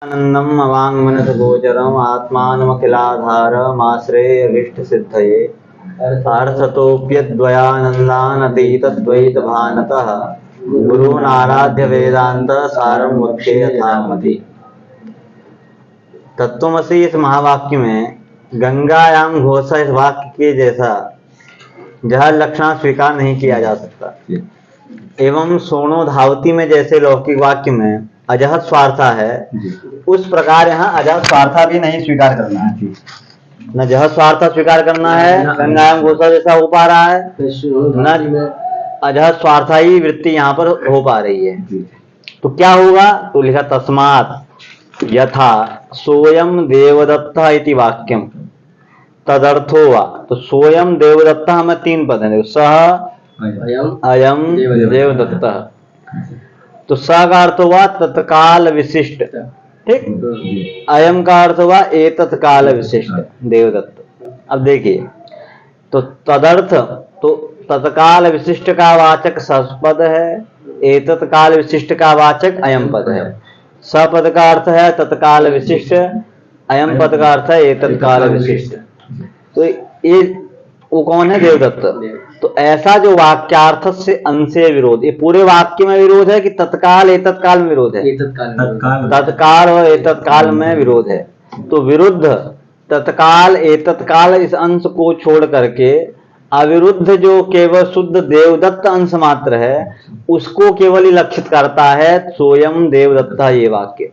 आनंदम अवाङ्मनस गोचरम आत्मानमखिलाधारमाश्रयेऽभीष्टसिद्धये अर्थतोऽप्यद्वयानन्दानतीतद्वैतभानतः गुरूणाराध्य वेदांत सारं वक्षे यथामति। तत्त्वमसि इस महावाक्य में गंगायाम घोषा इस वाक्य के जैसा जहर लक्षण स्वीकार नहीं किया जा सकता। एवं सोनो धावती में जैसे लौकिक वाक्य में अजहत स्वार्था है, उस प्रकार यहाँ अजहत स्वार्था भी नहीं स्वीकार करना है। न जहत स्वार्था स्वीकार करना है, गंगायाम घोषा जैसा हो पा रहा है, न अजहत स्वार्था ही वृत्ति यहाँ पर हो पा रही है। तो क्या होगा? तो लिखा तस्मात् यथा सोयम देवदत्तः इति वाक्यम तदर्थो वा। तो सोयम देवदत्तः हमें तीन पद है। सह अयम देवदत्तः। तो स का अर्थ हुआ तत्काल विशिष्ट, ठीक। अयम का अर्थ हुआ एतत्काल विशिष्ट देवदत्त। अब देखिए, तो तदर्थ तो तत्काल विशिष्ट का वाचक सपद है, एतत्काल विशिष्ट का वाचक अयम पद है। सपद का अर्थ है तत्काल विशिष्ट, अयम पद का अर्थ है एतत्काल विशिष्ट। तो ये वो कौन है? देवदत्त। तो ऐसा जो वाक्यार्थ से अंशे विरोध, ये पूरे वाक्य में विरोध है कि तत्काल एतत्काल में विरोध है? तत्काल और एतत्काल में विरोध है। तो विरुद्ध तत्काल एतत्काल इस अंश को छोड़ करके अविरुद्ध जो केवल शुद्ध देवदत्त अंश मात्र है, उसको केवल ही लक्षित करता है सोयम देवदत्त। ये वाक्य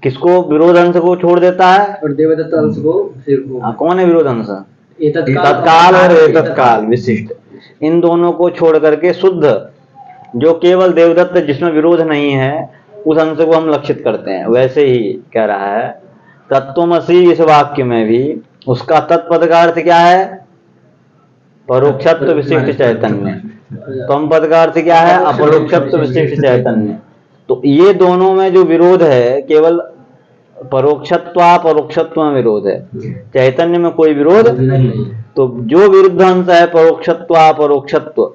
किसको? विरोध अंश को छोड़ देता है और देवदत्त अंश को कौन है विरोध अंश? तत्काल और एतत्काल विशिष्ट, इन दोनों को छोड़ करके शुद्ध जो केवल देवदत्त जिसमें विरोध नहीं है, उस अंश को हम लक्षित करते हैं। वैसे ही कह रहा है तत्त्वमसि इस वाक्य में भी उसका तत्पद का अर्थ क्या है? परोक्षत्व विशिष्ट चैतन्य। तम पद का अर्थ क्या है? अपरोक्षत्व विशिष्ट चैतन्य। तो ये दोनों में जो विरोध है केवल परोक्षत्व में विरोध है, चैतन्य में कोई विरोध नहीं। तो जो विरुद्ध अंश है परोक्षत्व,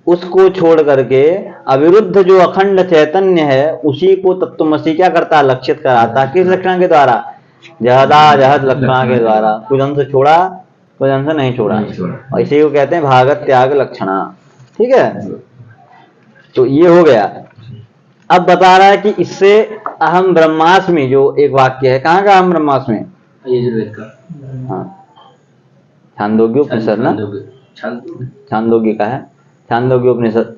उसको छोड़ करके अविरुद्ध जो अखंड चैतन्य है उसी को तत्त्वमसि क्या करता? लक्षित कराता। किस लक्षण के द्वारा? जहद लक्षण के द्वारा। कुछ अंश छोड़ा, कुछ अंश नहीं छोड़ा। और इसी को कहते हैं भागत त्याग लक्षणा, ठीक है। तो ये हो गया। अब बता रहा है कि इससे अहम ब्रह्मास्मि जो एक वाक्य है, कहाँ का अहम ब्रह्मास्मि? यजुर्वेद का। हाँ, छांदोग्य उपनिषद ना, छांदोग्य का है, छांदोग्य उपनिषद।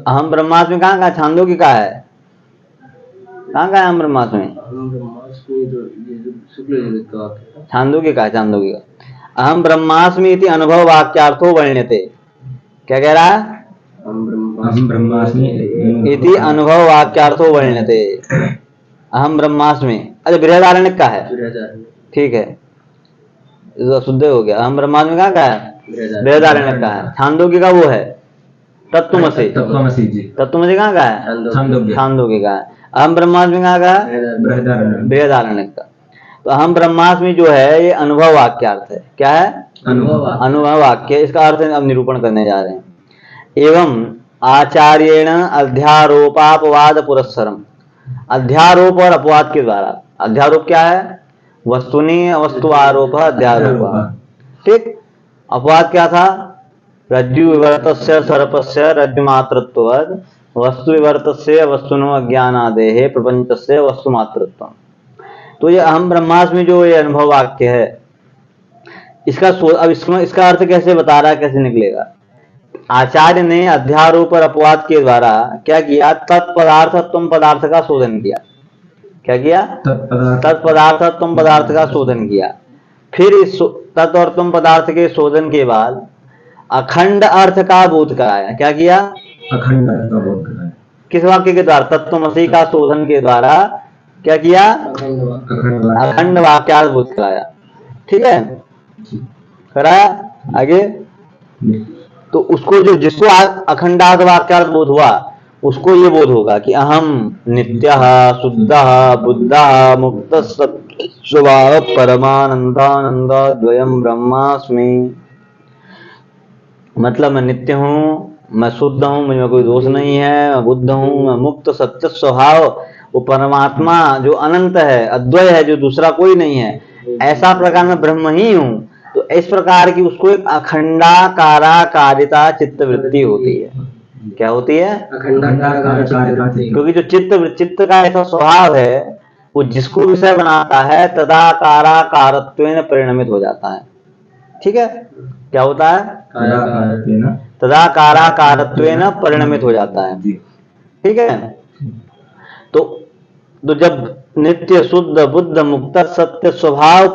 अहम ब्रह्मास्मि कहाँ का? छांदोग्य का है। कहाँ का है अहम ब्रह्मास्मि? छांदोग्य का है, छांदोग्य का। अहम ब्रह्मास्मि इति अनुभव वाक्यार्थो वर्ण्यते। क्या कह रहा है? अहम ब्रह्मास्मि इति अनुभव वाक्यार्थो वर्ण्यते। अहम ब्रह्मास्मि, अच्छा बृहदारण्यक का है, ठीक है, शुद्ध हो गया। अहम ब्रह्मास्मि कहाँ का है? बृहदारण्यक का है। छांदोग्य का वो है तत्त्वमसि। तत्त्वमसि कहाँ का है? छांदोग्य का है। अहम ब्रह्मास्मि कहाँ का है? बृहदारण्यक का। तो अहम ब्रह्मास्मि जो है ये अनुभव वाक्यार्थ है। क्या है? अनुभव वाक्य। इसका अर्थ अब निरूपण करने जा रहे हैं। एवं आचार्येण अध्यारोपापवाद पुरस्सरम, अध्यारोप और अपवाद के द्वारा। अध्यारोप क्या है? वस्तुनि वस्तु आरोप अध्यारोप, ठीक। अपवाद क्या था? रज्जु विवर्तस्य सर्पस्य रज्जु मात्रत्ववद वस्तु विवर्तस्य वस्तुनो अज्ञानादेः प्रपंचस्य वस्तु मात्रत्वम्। तो ये अहम ब्रह्मास्मि जो ये अनुभव वाक्य है, इसका अब इसका अर्थ कैसे बता रहा है, कैसे निकलेगा? आचार्य ने अध्यारोप और अपवाद के द्वारा क्या किया? तत्पदार्थत्वम पदार्थ का शोधन किया। क्या किया? तत्पदार्थत्वम पदार्थ का शोधन किया। फिर इस तत् और तुम पदार्थ के शोधन के बाद अखंड अर्थ का बोध कराया। क्या किया? अखंड अर्थ का बोध कराया। किस वाक्य के द्वारा? तत्त्वमसि का शोधन के द्वारा क्या किया? अखंड वाक्यार्थ बोध कराया, ठीक है, कराया। आगे तो उसको जो जिसको अखंडार्थ वाक्यार्थ बोध हुआ उसको ये बोध होगा कि अहम नित्यः शुद्धः बुद्धः मुक्तः स्वभाव परमानंदानंद द्वयम ब्रह्मास्मि। मतलब मैं नित्य हूँ, मैं शुद्ध हूँ, मुझ में कोई दोष नहीं है, मैं बुद्ध हूँ, मैं मुक्त सत्य स्वभाव, वो परमात्मा जो अनंत है, अद्वय है, जो दूसरा कोई नहीं है, ऐसा प्रकार मैं ब्रह्म ही हूँ। तो इस प्रकार की उसको एक अखंडाकाराकारिता चित्तवृत्ति होती है। क्या होती है? अखंडाकाराकारिता। क्योंकि जो चित्त का ऐसा स्वभाव है, वो जिसको विषय बनाता है तदाकाराकारत्वेन परिणमित हो जाता है। ठीक है, क्या होता है? तदाकाराकारत्वेन परिणमित हो जाता है। ठीक है, तो जब नित्य शुद्ध बुद्ध मुक्त सत्य स्वभाव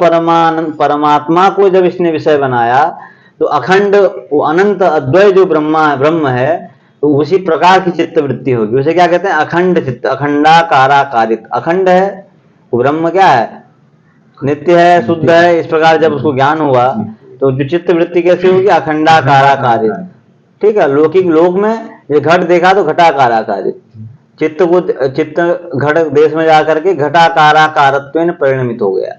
परमात्मा को जब इसने विषय बनाया, तो अखंड, वो अनंत अद्वय जो ब्रह्म है, तो उसी प्रकार की चित्तवृत्ति होगी। उसे क्या कहते हैं? अखंड चित्त, अखंडाकाराकारित। अखंड है वो ब्रह्म, क्या है? नित्य है, शुद्ध है। इस प्रकार जब उसको ज्ञान हुआ, तो जो चित्तवृत्ति कैसी होगी? अखंडाकाराकारित। ठीक है, लौकिक लोक में ये घट देखा तो घटाकाराकारित, चित्त घट देश में जाकर के घटाकाराकारत्वेन परिणमित हो गया।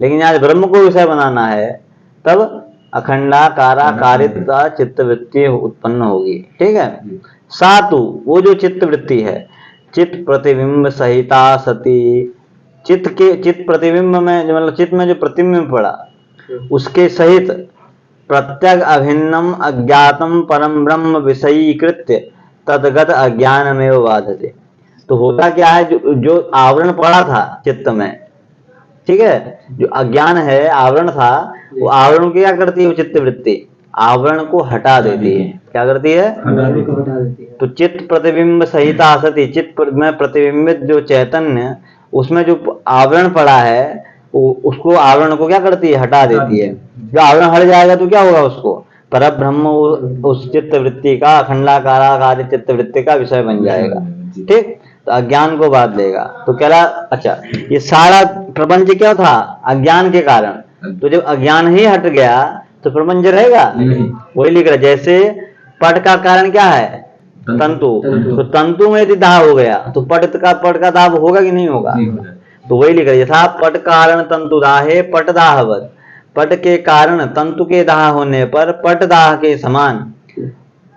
लेकिन आज ब्रह्म को विषय बनाना है, तब अखंडाकाराकारिता चित्तवृत्ति उत्पन्न होगी। ठीक है, सातु, वो जो चित्तवृत्ति है, चित्त प्रतिबिंब सहिता सती, चित्त प्रतिबिंब में, मतलब चित्त में जो प्रतिबिंब पड़ा, उसके सहित प्रत्यग अभिन्नम अज्ञातम परम ब्रह्म विषयीकृत्य तदगत अज्ञानमेव बाधते। तो होता क्या है? जो आवरण पड़ा था चित्त में, ठीक है, जो अज्ञान है, आवरण था, वो आवरण क्या करती है? वो चित्तवृत्ति आवरण को हटा देती है। क्या करती है? तो चित्त प्रतिबिंब सहिता सती, चित्त में प्रतिबिंबित जो चैतन्य, उसमें जो आवरण पड़ा है, उसको, आवरण को क्या करती है? हटा देती है। जो आवरण हट जाएगा तो क्या होगा? उसको पर ब्रह्म उस चित्तवृत्ति का, अखंडाकाराकारी चित्तवृत्ति का विषय बन जाएगा। ठीक, तो अज्ञान को बांध लेगा। तो कह रहा, अच्छा, ये सारा प्रपंच क्या था? अज्ञान के कारण। तो जब अज्ञान ही हट गया तो प्रपंच रहेगा? वही लिख रहा, जैसे पट का कारण क्या है? तंतु। तो तंतु में यदि दाह हो गया तो पट का दाह होगा कि नहीं होगा? तो वही लिख रहा, यथा पट कारण तंतु दाहे पट दाहवत, पट के कारण तंतु के दाह होने पर पट दाह के समान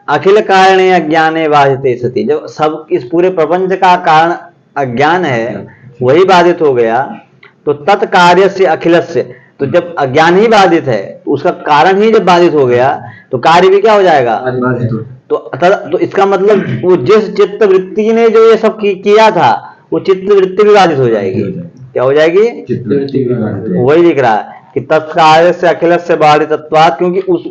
अखिल कारणे अज्ञाने बाधिते सती। जब सब, इस पूरे प्रपंच का कारण अज्ञान है, वही बाधित हो गया, तो तत्कार्य से अखिलस्य, तो जब अज्ञान ही बाधित है, तो उसका कारण ही जब बाधित हो गया, तो कार्य भी क्या हो जाएगा? तो इसका मतलब वो जिस चित्त वृत्ति ने जो ये सब किया था, वो चित्त वृत्ति भी बाधित हो जाएगी। क्या हो जाएगी? वही लिख रहा है कि तत्कार्य से अखिल से बाधितत्वात्, क्योंकि उस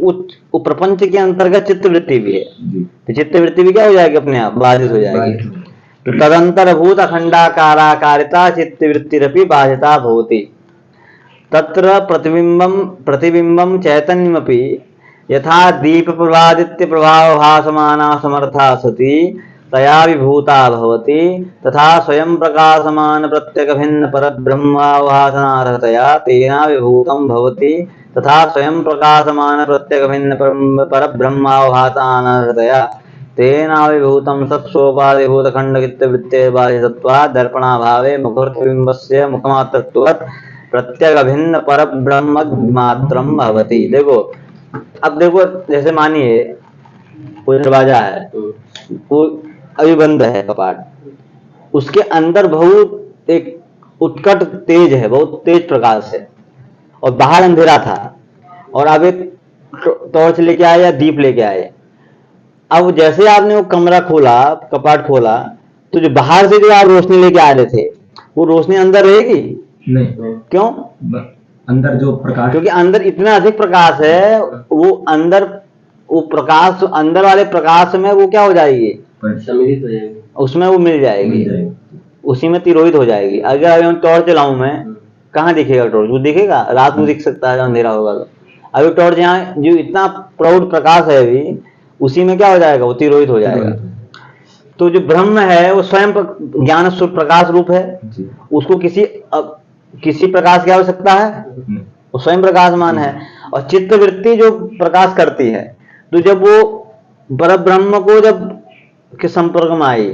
प्रपंच के अंतर्गत चित्तवृत्ति भी है, तो चित्तवृत्ति भी क्या हो जाएगी? अपने आप बाधित हो जाएगी। तो तदंतर भूत अखंडाकाराकारिता चित्तवृत्तिरपि बाधिता भवति। तत्र प्रतिबिंबम चैतन्यमपि यथा दीप प्रभादित्य प्रभाव भासमाना समर्था सती तया विभूता भवति, तथा स्वयं प्रकाशमान प्रत्यक भिन्न परब्रह्माभासनार्हतया तेना विभूतं भवति, तथा स्वयं प्रकाशमान प्रत्यक भिन्न परब्रह्माभासनार्हतया तेना विभूतं सत्सोपाधिभूत खंडचित्तवृत्तेः बाधितत्वात् दर्पणाभावे मुखोर्थिबिम्बस्य मुखमात्रत्वात् प्रत्यक भिन्न परब्रह्म मात्रं भवति। देखो, अब देखो, जैसे मानिए कोई दरवाजा है, वो अभी बंद है कपाट, उसके अंदर बहुत एक उत्कट तेज है, बहुत तेज प्रकाश है, और बाहर अंधेरा था, और अब एक टॉर्च लेके आए या दीप लेके आए। अब जैसे आपने वो कमरा खोला, कपाट खोला, तो जो बाहर से जो आप रोशनी लेके आ रहे थे, वो रोशनी अंदर रहेगी? नहीं। क्यों? अंदर जो प्रकाश, क्योंकि अंदर इतना अधिक प्रकाश है, वो अंदर, वो प्रकाश, अंदर वाले प्रकाश में वो क्या हो जाएगी? सम्मिलित हो जाएगी, उसमें वो मिल जाएगी, उसी में तिरोहित हो जाएगी। अगर अभी टॉर्च चलाऊं मैं, कहाँ दिखेगा टॉर्च? वो दिखेगा? रात में दिख सकता है, अंधेरा होगा तो। अभी टॉर्च यहाँ जो इतना प्रौढ़ प्रकाश है अभी, उसी में क्या हो जाएगा? वो तिरोहित हो जाएगा। तो जो ब्रह्म है वो स्वयं ज्ञान स्वरूप प्रकाश रूप है, उसको किसी प्रकाश की आवश्यकता है? वो स्वयं प्रकाशमान है। और चित्तवृत्ति जो प्रकाश करती है, तो जब वो परब्रह्म को जब के संपर्क में आई,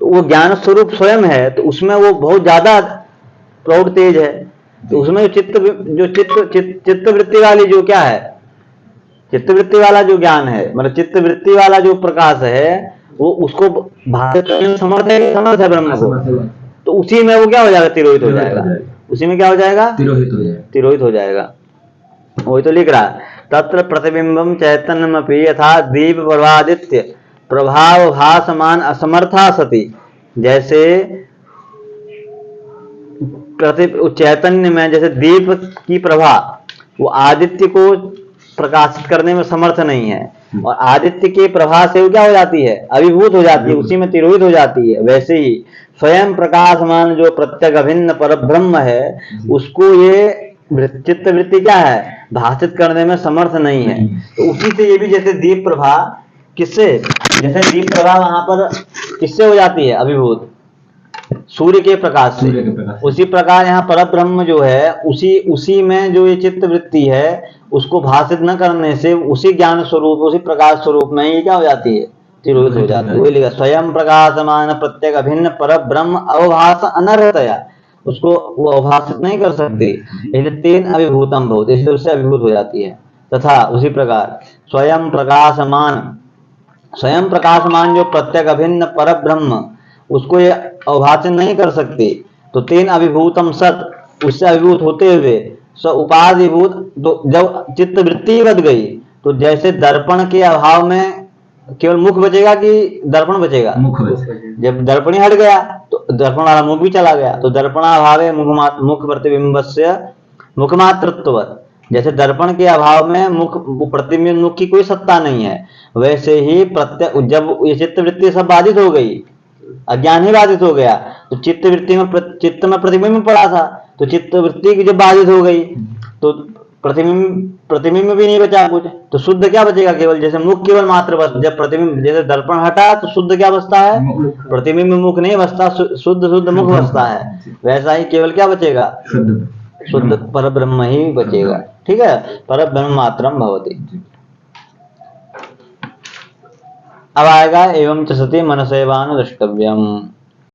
तो वो ज्ञान स्वरूप स्वयं है, तो उसमें वो बहुत ज्यादा प्रौढ़ तेज है। तो उसमें चित्तवृत्ति वाली जो क्या है, चित्तवृत्ति वाला जो ज्ञान है, मतलब चित्तवृत्ति वाला जो प्रकाश है, वो उसको भाषित करने में समर्थ है ब्रह्म को। तो उसी में वो क्या हो जाएगा, तिरोहित हो जाएगा। उसी में क्या हो जाएगा, तिरोहित हो जाएगा। तिरोहित हो जाएगा। वही तो लिख रहा है, तत्र प्रतिबिंबम चैतन्यमपि यथा दीप प्रभादित्य प्रभाव भासमान असमर्था सती। जैसे चैतन्य में जैसे दीप की प्रभा, वो आदित्य को प्रकाशित करने में समर्थ नहीं है, और आदित्य के प्रभा से वो क्या हो जाती है, अभिभूत हो जाती है, उसी में तिरोहित हो जाती है। वैसे ही स्वयं प्रकाशमान जो प्रत्यक अभिन्न परब्रह्म है, उसको ये चित्त वृत्ति क्या है, भाषित करने में समर्थ नहीं है। तो उसी से ये भी जैसे दीप प्रभा, किससे, जैसे दीप प्रभा वहां पर किससे हो जाती है अभिभूत, सूर्य के प्रकाश से, उसी प्रकार यहाँ परब्रह्म जो है, उसी में जो ये चित्त वृत्ति है, उसको भाषित न करने से उसी ज्ञान स्वरूप, उसी प्रकाश स्वरूप में ये क्या हो जाती है, तिरोहित हो जाती है। वही लिखा, स्वयं प्रकाशमान प्रत्येक अभिन्न परब्रह्म अवभास अनर्हतया, उसको वो अवभाषित नहीं कर सकती, इसलिए तेन अभिभूतम भवत, इसलिए उससे अभिभूत हो जाती है। तथा उसी प्रकार स्वयं प्रकाशमान जो प्रत्येक अभिन्न परब्रह्म, उसको ये अवभाषित नहीं कर सकती, तो तेन अभिभूतम सत, उससे अभिभूत होते हुए स उपाधिभूत। तो जब चित्त वृत्ति बच गई, तो जैसे दर्पण के अभाव में केवल मुख बचेगा कि दर्पण बचेगा, मुख। जब दर्पण ही हट गया तो दर्पण वाला मुख भी चला गया। तो दर्पणाभावे मुख प्रतिबिंबस्य मुखमात्रत्व, जैसे दर्पण के अभाव में प्रतिबिंब मुख की कोई सत्ता नहीं है, वैसे ही जब ये चित्त वृत्ति सब बाधित हो गई, अज्ञान ही बाधित हो गया, तो चित्त वृत्ति में चित्त में प्रतिबिंब पड़ा था, तो चित्त वृत्ति जब बाधित हो गई तो प्रतिबिंब भी नहीं बचा कुछ, तो शुद्ध क्या बचेगा, केवल जैसे मुख केवल मात्र बस, जब प्रतिबिंब जैसे दर्पण हटा तो शुद्ध क्या बचता है, प्रतिबिंब मुख नहीं बचता, शुद्ध मुख बचता है। वैसा ही केवल क्या बचेगा, शुद्ध परब्रह्म ही बचेगा। ठीक है, परब्रह्म मात्रम भवति। अब आएगा एवं च सति मनसेवानुद्रष्टव्यम।